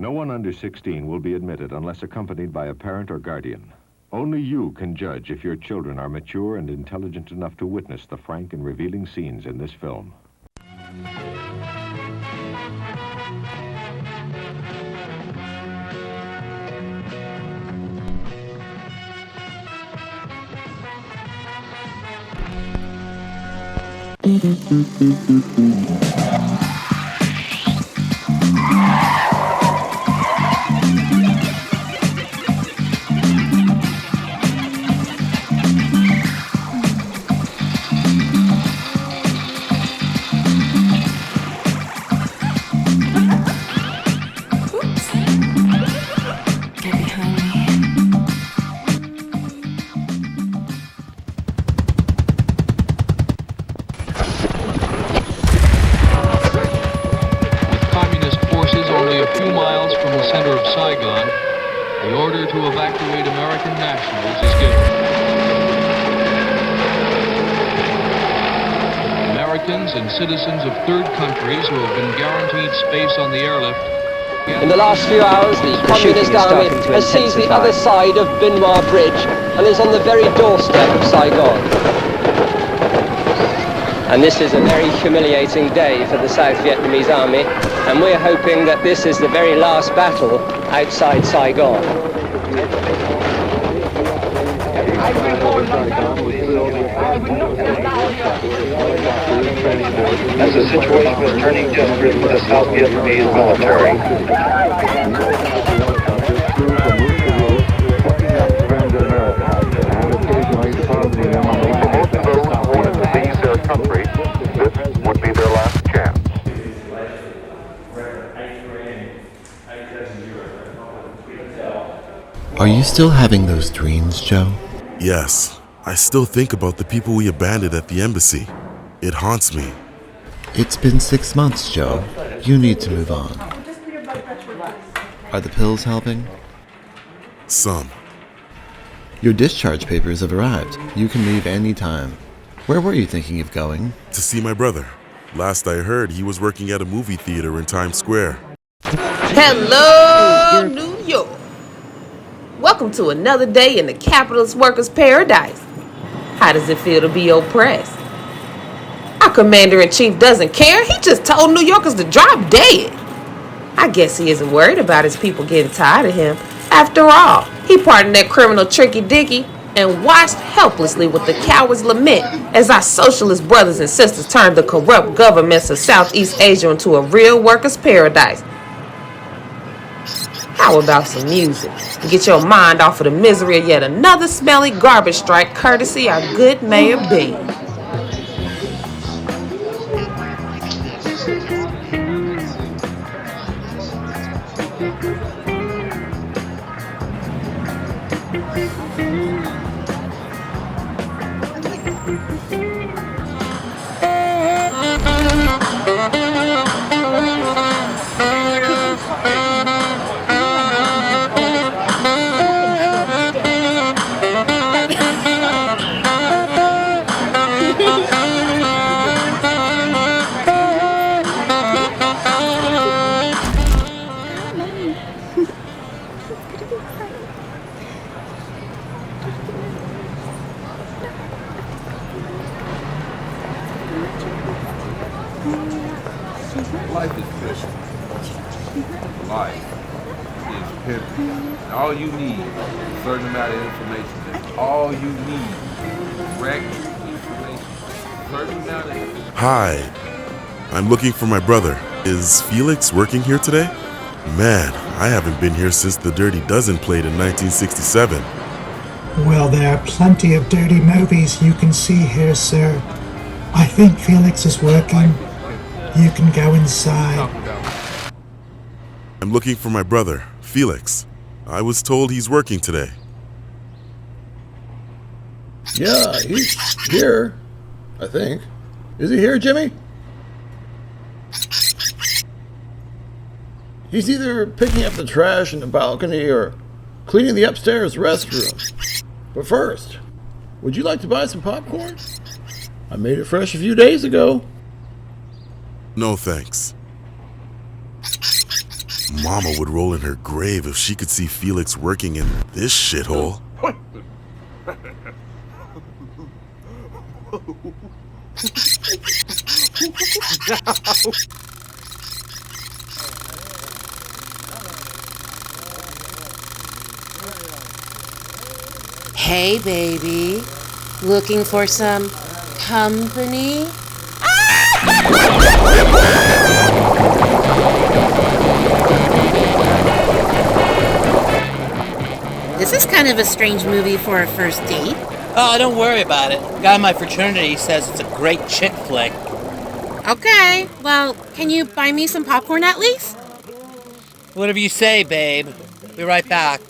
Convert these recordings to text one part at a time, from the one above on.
No one under 16 will be admitted unless accompanied by a parent or guardian. Only you can judge if your children are mature and intelligent enough to witness the frank and revealing scenes in this film. The order to evacuate American nationals is given. Americans and citizens of third countries who have been guaranteed space on the airlift. In the last few hours, the Communist Army has seized the other side of Benoit Bridge and is on the very doorstep of Saigon. And this is a very humiliating day for the South Vietnamese Army, and we're hoping that this is the very last battle outside Saigon. As the situation was turning desperate for the South Vietnamese military. Country, this would be their last chance. Are you still having those dreams, Joe? Yes. I still think about the people we abandoned at the embassy. It haunts me. It's been 6 months, Joe. You need to move on. Are the pills helping? Some. Your discharge papers have arrived. You can leave any time. Where were you thinking of going? To see my brother. Last I heard, he was working at a movie theater in Times Square. Hello, New York. Welcome to another day in the capitalist workers' paradise. How does it feel to be oppressed? Our commander-in-chief doesn't care. He just told New Yorkers to drop dead. I guess he isn't worried about his people getting tired of him. After all, he pardoned that criminal Tricky Dicky and watched helplessly with the cowards lament as our socialist brothers and sisters turned the corrupt governments of Southeast Asia into a real workers' paradise. How about some music? Get your mind off of the misery of yet another smelly garbage strike courtesy our good Mayor B. Life is precious. Life is pimping. And all you need is a certain amount of information. That's all you need. Correct information. A certain amount of information. Hi. I'm looking for my brother. Is Felix working here today? Man, I haven't been here since The Dirty Dozen played in 1967. Well, there are plenty of dirty movies you can see here, sir. I think Felix is working. You can go inside. I'm looking for my brother, Felix. I was told he's working today. Yeah, he's here, I think. Is he here, Jimmy? He's either picking up the trash in the balcony or cleaning the upstairs restroom. But first, would you like to buy some popcorn? I made it fresh a few days ago. No thanks. Mama would roll in her grave if she could see Felix working in this shithole. Hey, baby. Looking for some company? This is kind of a strange movie for a first date. Oh, don't worry about it. Guy in my fraternity says it's a great chick flick. Okay, well, can you buy me some popcorn at least? Whatever you say, babe. Be right back.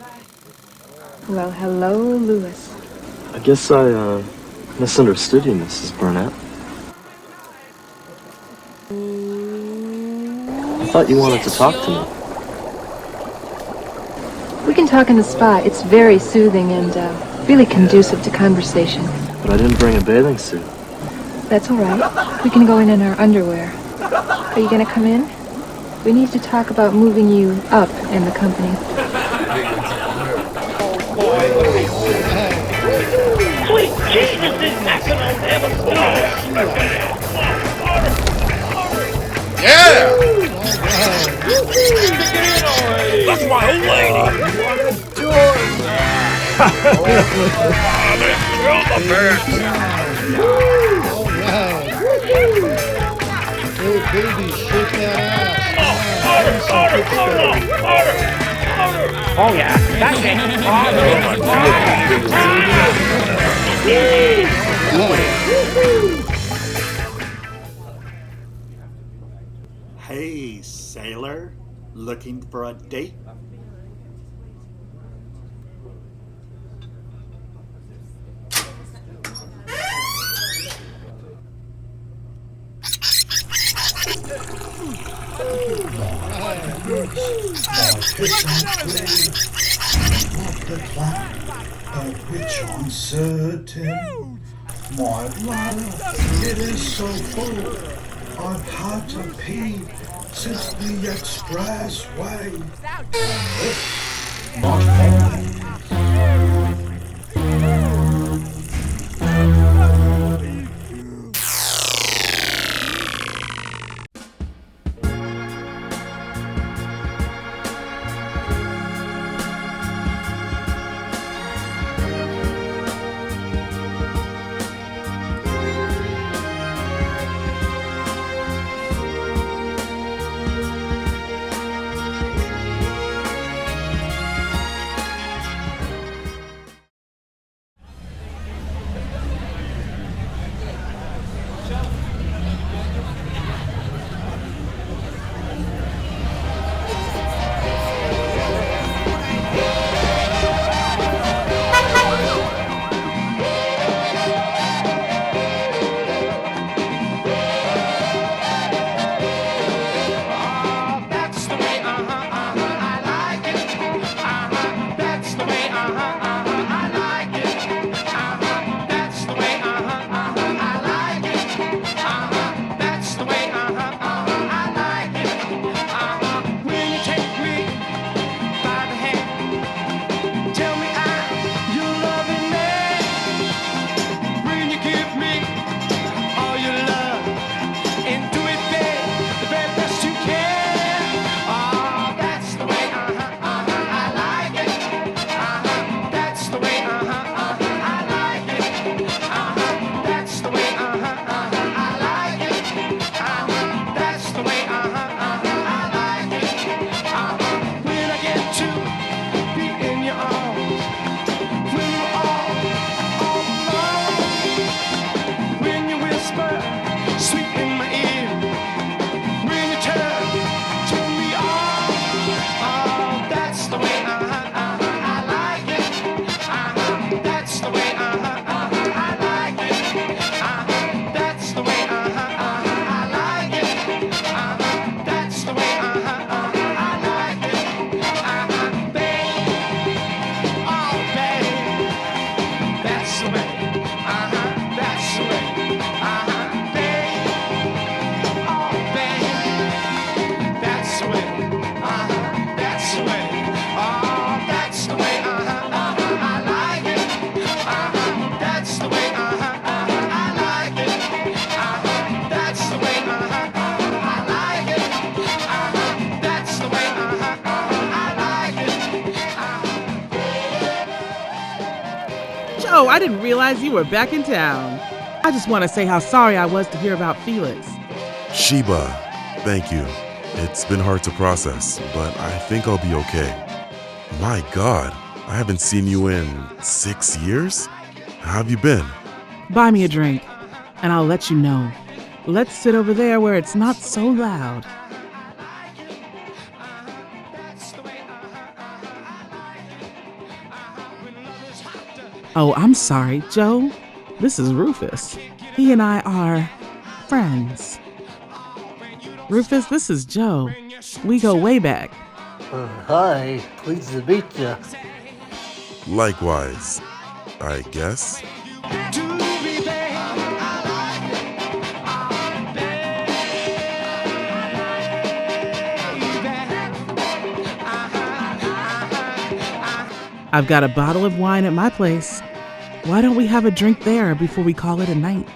Well, hello, Lewis. I guess I, misunderstood you, Mrs. Burnett. I thought you wanted to talk to me. We can talk in the spa. It's very soothing and really conducive to conversation. But I didn't bring a bathing suit. That's all right. We can go in our underwear. Are you going to come in? We need to talk about moving you up in the company. Sweet Jesus, this macaron never stops. Yeah! That's my old lady. Let's kill the birds. Hey, baby, shake that ass. Order. Oh, yeah, that's it. Hey, sailor, looking for a date? Of which I'm certain, my bladder, it is so full, I've had to pee since the expressway. Not Joe, I didn't realize you were back in town. I just want to say how sorry I was to hear about Felix. Sheba, thank you. It's been hard to process, but I think I'll be okay. My God, I haven't seen you in 6 years? How have you been? Buy me a drink, and I'll let you know. Let's sit over there where it's not so loud. Oh, I'm sorry, Joe. This is Rufus. He and I are friends. Rufus, this is Joe. We go way back. Hi, pleased to meet you. Likewise, I guess. I've got a bottle of wine at my place. Why don't we have a drink there before we call it a night?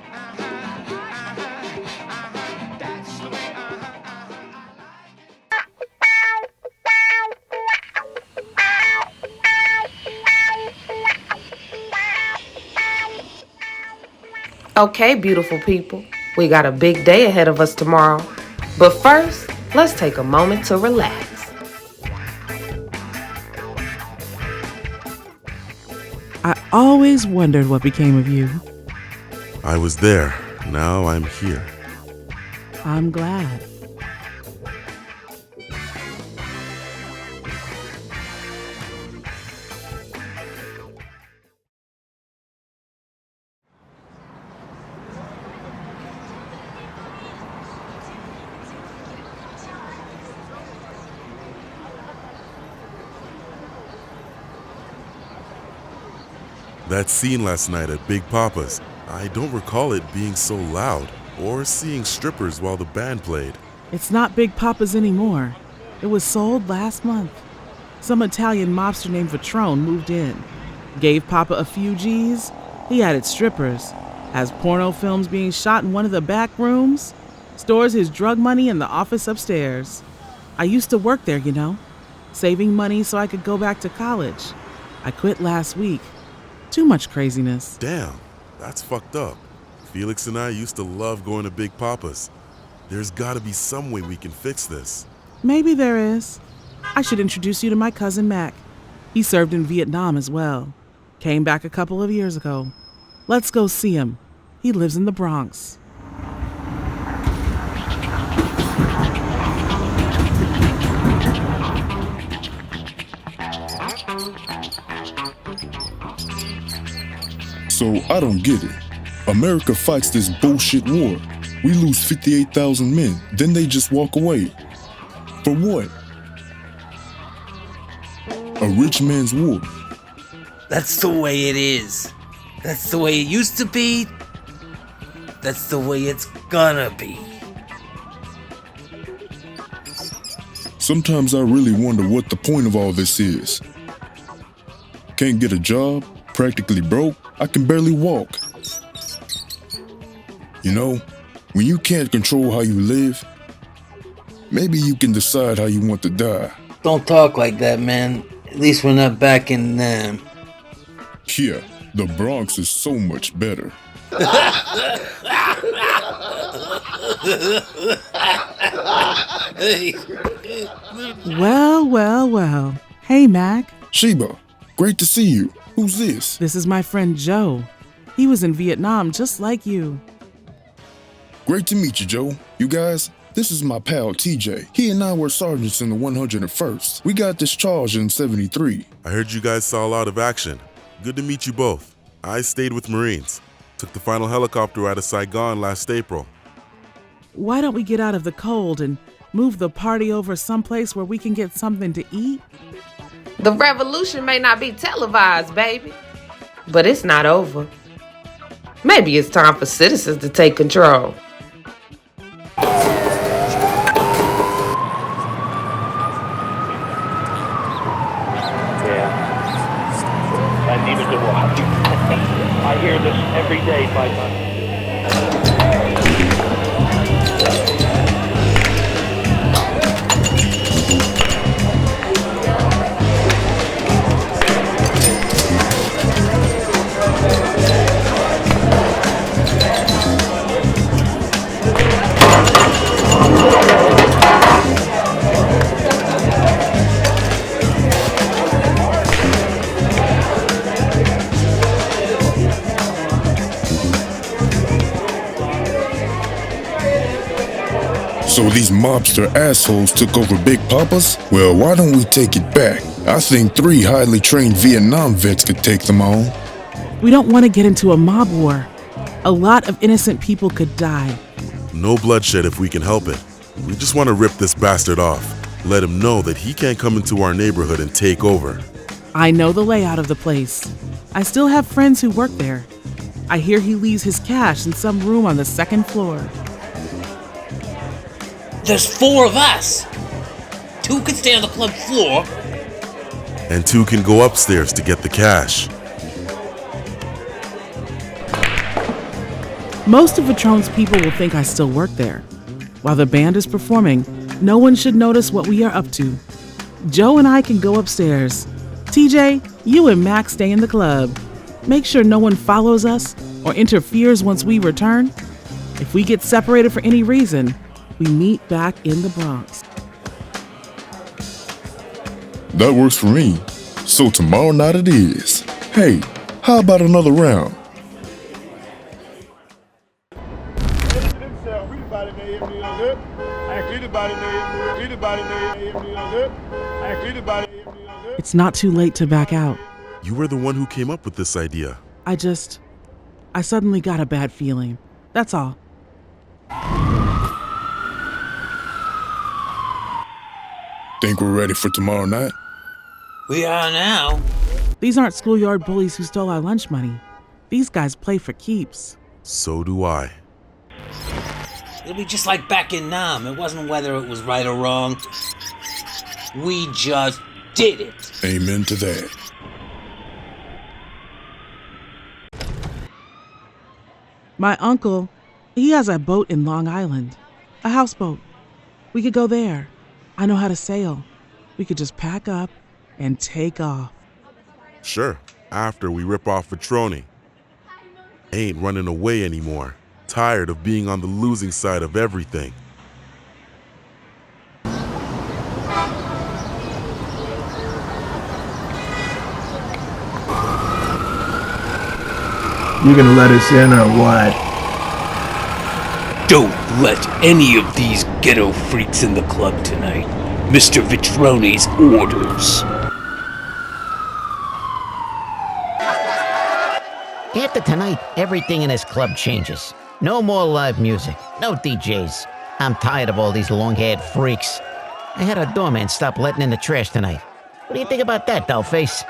Okay, beautiful people. We got a big day ahead of us tomorrow. But first, let's take a moment to relax. I always wondered what became of you. I was there. Now I'm here. I'm glad. That scene last night at Big Papa's, I don't recall it being so loud or seeing strippers while the band played. It's not Big Papa's anymore. It was sold last month. Some Italian mobster named Patrone moved in, gave Papa a few G's. He added strippers, has porno films being shot in one of the back rooms, stores his drug money in the office upstairs. I used to work there, you know, saving money so I could go back to college. I quit last week. Too much craziness. Damn, that's fucked up. Felix and I used to love going to Big Papa's. There's gotta be some way we can fix this. Maybe there is. I should introduce you to my cousin Mac. He served in Vietnam as well. Came back a couple of years ago. Let's go see him. He lives in the Bronx. So I don't get it. America fights this bullshit war. We lose 58,000 men, then they just walk away. For what? A rich man's war. That's the way it is. That's the way it used to be. That's the way it's gonna be. Sometimes I really wonder what the point of all this is. Can't get a job, practically broke, I can barely walk. You know, when you can't control how you live, maybe you can decide how you want to die. Don't talk like that, man. At least we're not back in them. Yeah, the Bronx is so much better. Well. Hey, Mac. Sheba, great to see you. Who's this? This is my friend Joe. He was in Vietnam just like you. Great to meet you, Joe. You guys, this is my pal TJ. He and I were sergeants in the 101st. We got discharged in 73. I heard you guys saw a lot of action. Good to meet you both. I stayed with Marines. Took the final helicopter out of Saigon last April. Why don't we get out of the cold and move the party over someplace where we can get something to eat? The revolution may not be televised, baby, but it's not over. Maybe it's time for citizens to take control. Yeah, I needed to watch. I hear this every day by my... So these mobster assholes took over Big Papa's? Well, why don't we take it back? I think 3 highly trained Vietnam vets could take them on. We don't want to get into a mob war. A lot of innocent people could die. No bloodshed if we can help it. We just want to rip this bastard off. Let him know that he can't come into our neighborhood and take over. I know the layout of the place. I still have friends who work there. I hear he leaves his cash in some room on the 2nd floor. There's 4 of us. 2 can stay on the club floor. And 2 can go upstairs to get the cash. Most of Patron's people will think I still work there. While the band is performing, no one should notice what we are up to. Joe and I can go upstairs. TJ, you and Max stay in the club. Make sure no one follows us or interferes once we return. If we get separated for any reason, we meet back in the Bronx. That works for me. So tomorrow night it is. Hey, how about another round? It's not too late to back out. You were the one who came up with this idea. I suddenly got a bad feeling. That's all. Think we're ready for tomorrow night? We are now. These aren't schoolyard bullies who stole our lunch money. These guys play for keeps. So do I. It'll be just like back in Nam. It wasn't whether it was right or wrong. We just did it. Amen to that. My uncle, he has a boat in Long Island. A houseboat. We could go there. I know how to sail. We could just pack up and take off. Sure, after we rip off Petroni. Ain't running away anymore. Tired of being on the losing side of everything. You gonna let us in or what? Don't let any of these ghetto freaks in the club tonight. Mr. Vitroni's orders. After tonight, everything in this club changes. No more live music, no DJs. I'm tired of all these long-haired freaks. I had our doorman stop letting in the trash tonight. What do you think about that, dollface?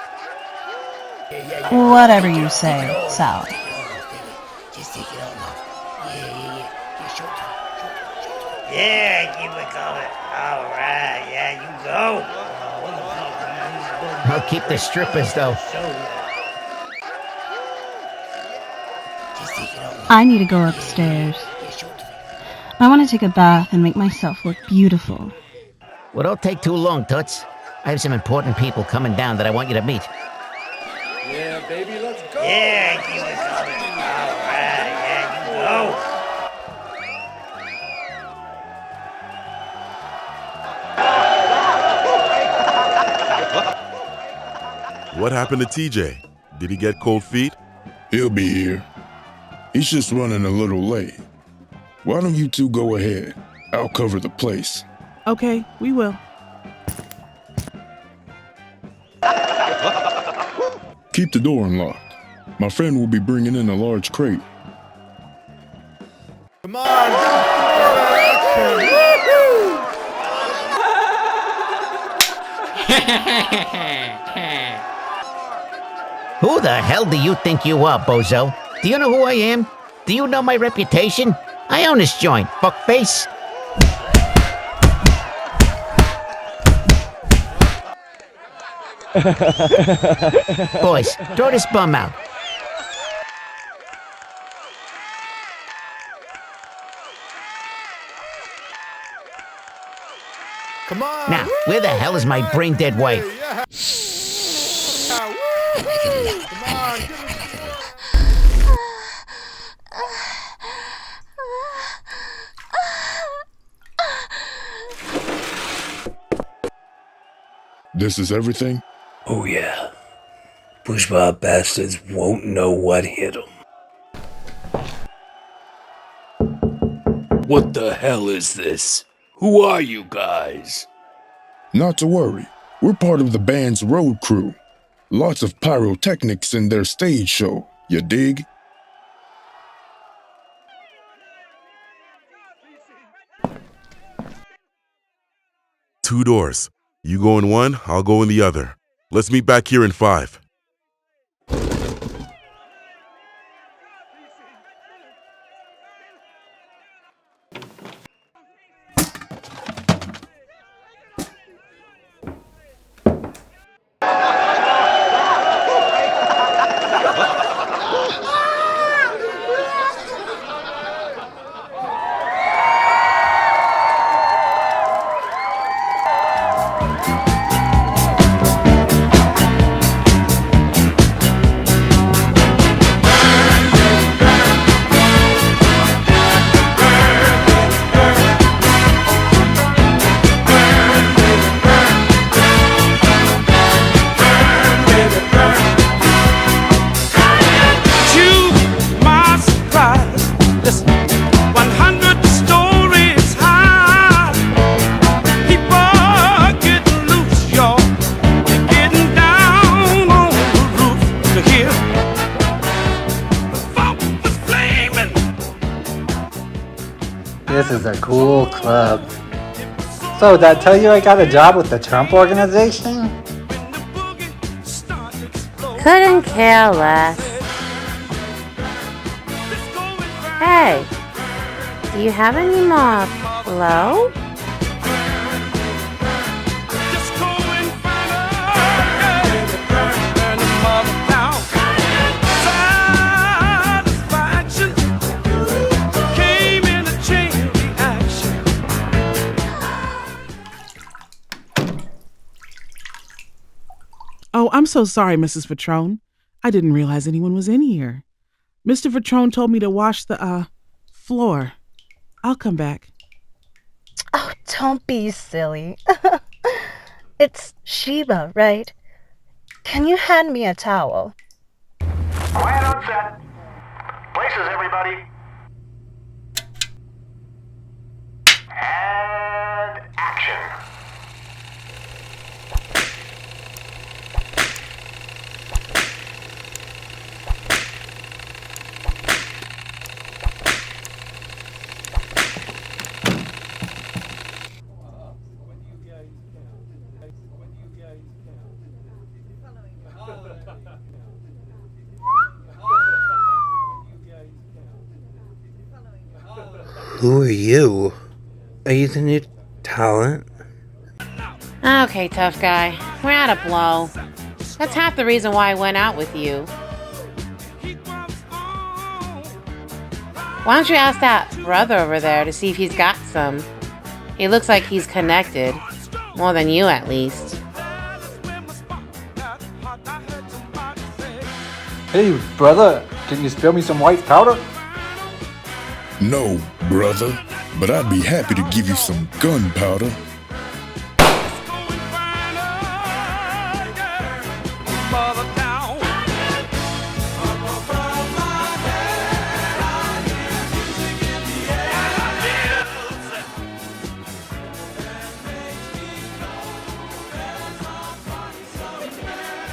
Whatever you say, Sal. Yeah, keep it going. All right, yeah, you go. I'll keep the strippers, though. I need to go upstairs. I want to take a bath and make myself look beautiful. Well, don't take too long, Toots. I have some important people coming down that I want you to meet. Yeah, baby, let's go. Yeah, keep it going. All right, yeah, you go. What happened to TJ? Did he get cold feet? He'll be here. He's just running a little late. Why don't you 2 go ahead? I'll cover the place. Okay, we will. Keep the door unlocked. My friend will be bringing in a large crate. Come on, Who the hell do you think you are, bozo? Do you know who I am? Do you know my reputation? I own this joint, fuckface. Boys, throw this bum out. Come on. Now, where the hell is my brain-dead wife? This is everything? Oh yeah. Bourgeois bastards won't know what hit them. What the hell is this? Who are you guys? Not to worry, we're part of the band's road crew. Lots of pyrotechnics in their stage show, you dig? Two doors. You go in one, I'll go in the other. Let's meet back here in 5. This is a cool club. So, did I tell you I got a job with the Trump organization? Couldn't care less. Hey, do you have any more blow? Oh, I'm so sorry, Mrs. Vitrone. I didn't realize anyone was in here. Mr. Vitrone told me to wash the, floor. I'll come back. Oh, don't be silly. It's Sheba, right? Can you hand me a towel? Quiet on set. Places, everybody. And action. Who are you? Are you the new talent? Okay, tough guy. We're out of blow. That's half the reason why I went out with you. Why don't you ask that brother over there to see if he's got some? He looks like he's connected. More than you, at least. Hey, brother, can you spare me some white powder? No, brother, but I'd be happy to give you some gunpowder.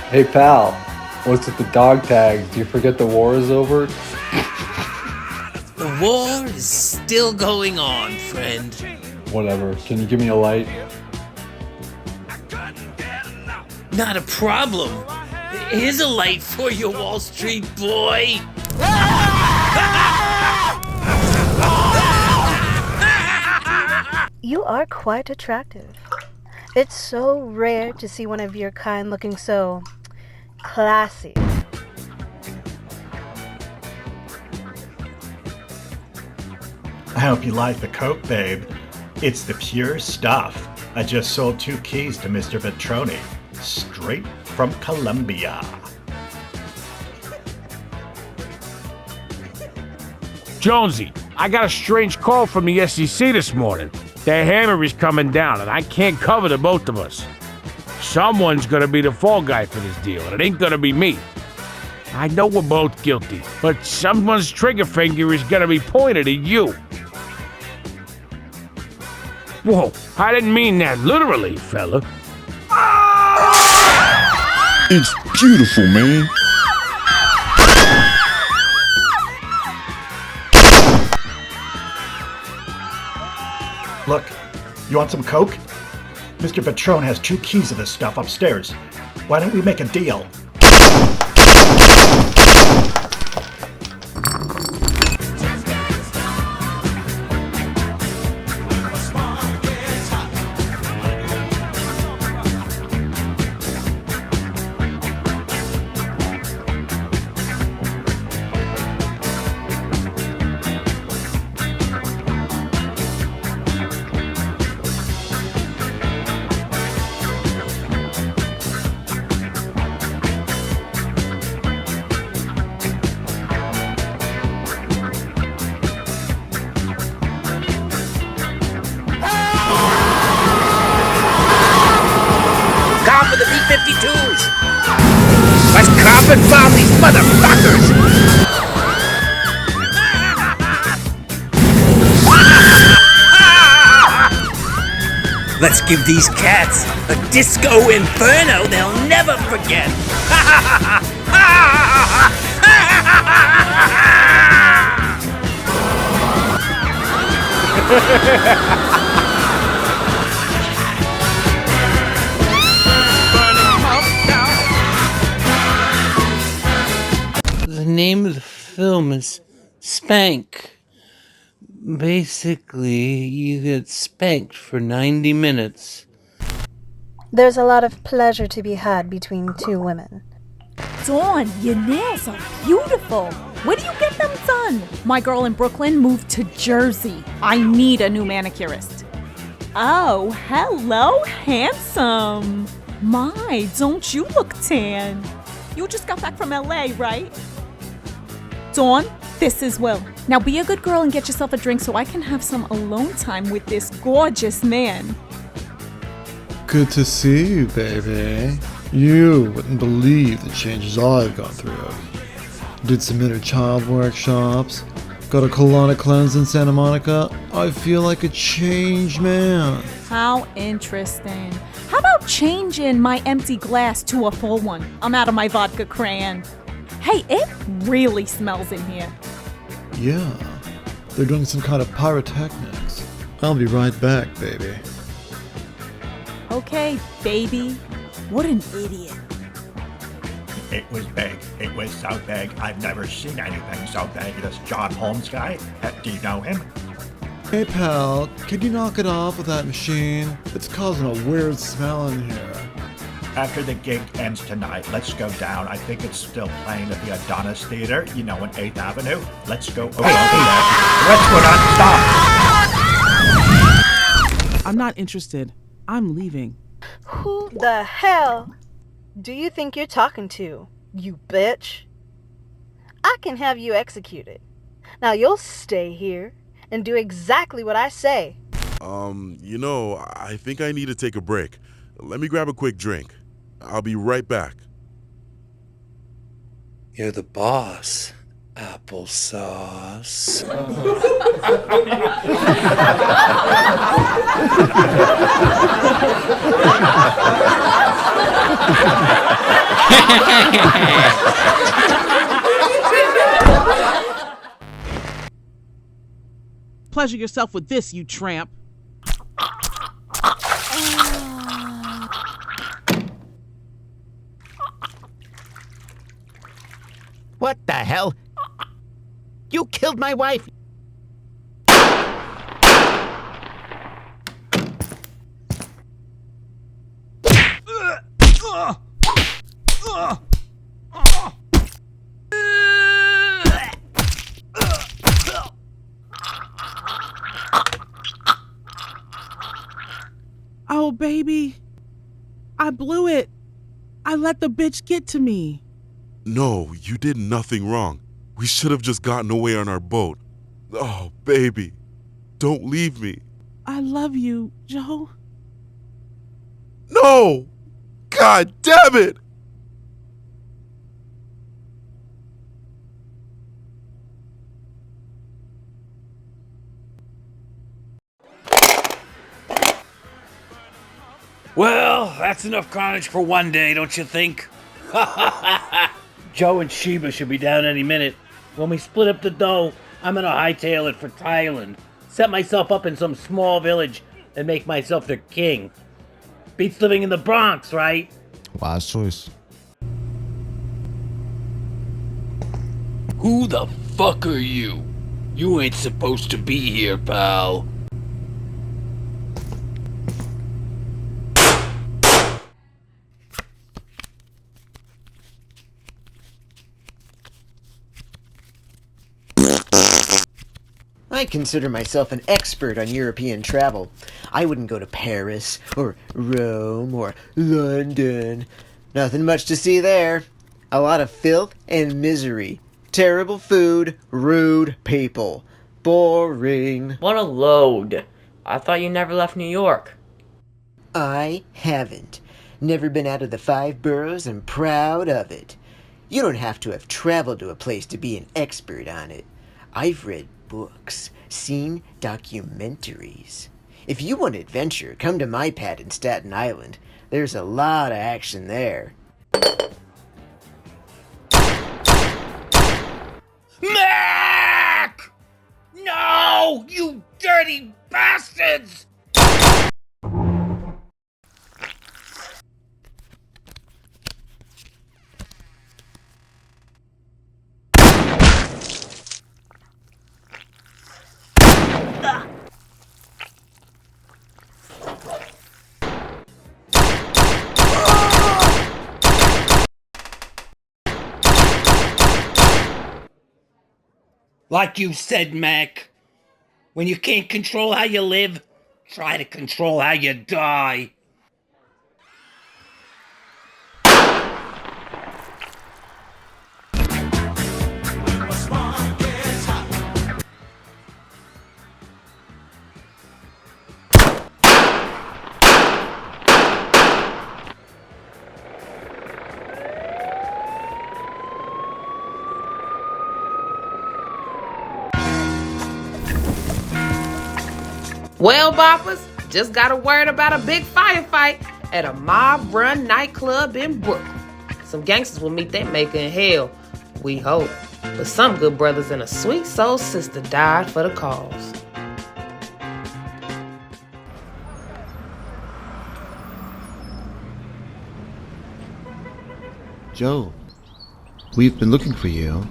Hey pal, what's with the dog tags? Do you forget the war is over? The war is still going on, friend. Whatever, can you give me a light? Not a problem. Here's a light for you, Wall Street boy. You are quite attractive. It's so rare to see one of your kind looking so classy. I hope you like the Coke, babe. It's the pure stuff. I just sold 2 keys to Mr. Vitrone, straight from Colombia. Jonesy, I got a strange call from the SEC this morning. Their hammer is coming down, and I can't cover the both of us. Someone's gonna be the fall guy for this deal, and it ain't gonna be me. I know we're both guilty, but someone's trigger finger is gonna be pointed at you. Whoa, I didn't mean that literally, fella. It's beautiful, man. Look, you want some coke? Mr. Patron has 2 keys to this stuff upstairs. Why don't we make a deal? Call for the B-52s! Let's cop and bomb these motherfuckers! Let's give these cats a disco inferno they'll never forget! The name of the film is Spank. Basically, you get spanked for 90 minutes. There's a lot of pleasure to be had between 2 women. Dawn, your nails are beautiful. Where do you get them done? My girl in Brooklyn moved to Jersey. I need a new manicurist. Oh, hello, handsome. My, don't you look tan. You just got back from LA, right? Dawn, this is Will. Now be a good girl and get yourself a drink so I can have some alone time with this gorgeous man. Good to see you, baby. You wouldn't believe the changes I've gone through. Did some inner child workshops. Got a colonic cleanse in Santa Monica. I feel like a changed man. How interesting. How about changing my empty glass to a full one? I'm out of my vodka crayon. Hey, it really smells in here. Yeah, they're doing some kind of pyrotechnics. I'll be right back, baby. Okay, baby. What an idiot. It was big. It was so big. I've never seen anything so big. This John Holmes guy. Do you know him? Hey pal, can you knock it off with that machine? It's causing a weird smell in here. After the gig ends tonight, let's go down. I think it's still playing at the Adonis Theater, you know, on 8th Avenue. Let's go over there. Let's go not stop. I'm not interested. I'm leaving. Who the hell do you think you're talking to, you bitch? I can have you executed. Now you'll stay here and do exactly what I say. I think I need to take a break. Let me grab a quick drink. I'll be right back. You're the boss, applesauce. Pleasure yourself with this, you tramp. What the hell? You killed my wife! Oh, baby. I blew it. I let the bitch get to me. No, you did nothing wrong. We should have just gotten away on our boat. Oh, baby. Don't leave me. I love you, Joe. No! God damn it! Well, that's enough carnage for one day, don't you think? Joe and Sheba should be down any minute. When we split up the dough, I'm gonna hightail it for Thailand. Set myself up in some small village and make myself their king. Beats living in the Bronx, right? Wise choice. Who the fuck are you? You ain't supposed to be here, pal. I consider myself an expert on European travel. I wouldn't go to Paris, or Rome, or London. Nothing much to see there. A lot of filth and misery. Terrible food, rude people. Boring. What a load. I thought you never left New York. I haven't. Never been out of the 5 boroughs and proud of it. You don't have to have traveled to a place to be an expert on it. I've read books, seen documentaries. If you want adventure, come to my pad in Staten Island. There's a lot of action there. Mac! No, you dirty bastards! Like you said, Mac, when you can't control how you live, try to control how you die. Well, boppers, just got a word about a big firefight at a mob-run nightclub in Brooklyn. Some gangsters will meet their maker in hell, we hope. But some good brothers and a sweet soul sister died for the cause. Joe, we've been looking for you.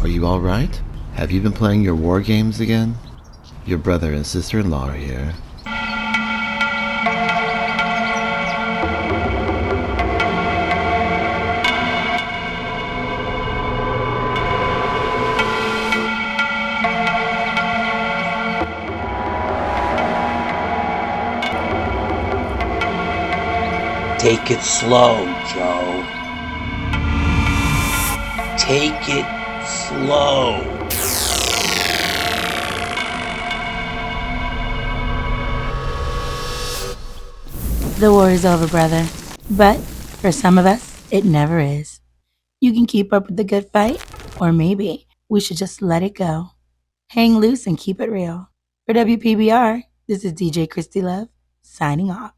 Are you alright? Have you been playing your war games again? Your brother and sister-in-law are here. Take it slow, Joe. Take it slow. The war is over, brother. But for some of us, it never is. You can keep up with the good fight, or maybe we should just let it go. Hang loose and keep it real. For WPBR, this is DJ Christy Love, signing off.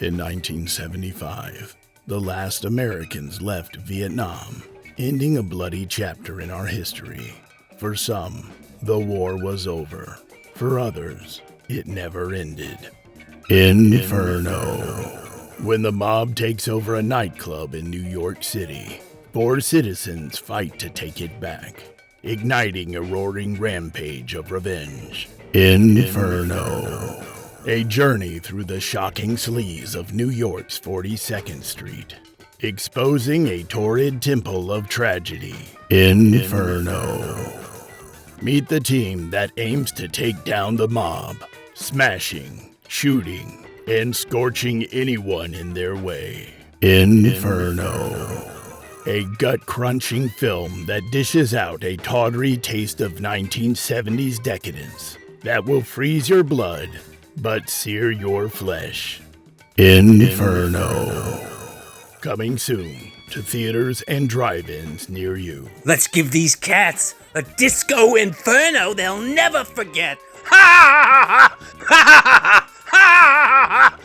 In 1975, the last Americans left Vietnam, ending a bloody chapter in our history. For some, the war was over. For others, it never ended. Inferno. When the mob takes over a nightclub in New York City, 4 citizens fight to take it back, igniting a roaring rampage of revenge. Inferno. A journey through the shocking sleaze of New York's 42nd Street, exposing a torrid temple of tragedy. Inferno. Meet the team that aims to take down the mob, smashing, shooting, and scorching anyone in their way. Inferno. A gut-crunching film that dishes out a tawdry taste of 1970s decadence that will freeze your blood but sear your flesh. Inferno. Coming soon to theaters and drive-ins near you. Let's give these cats a disco inferno they'll never forget. Ha ha ha ha ha ha ha ha ha ha!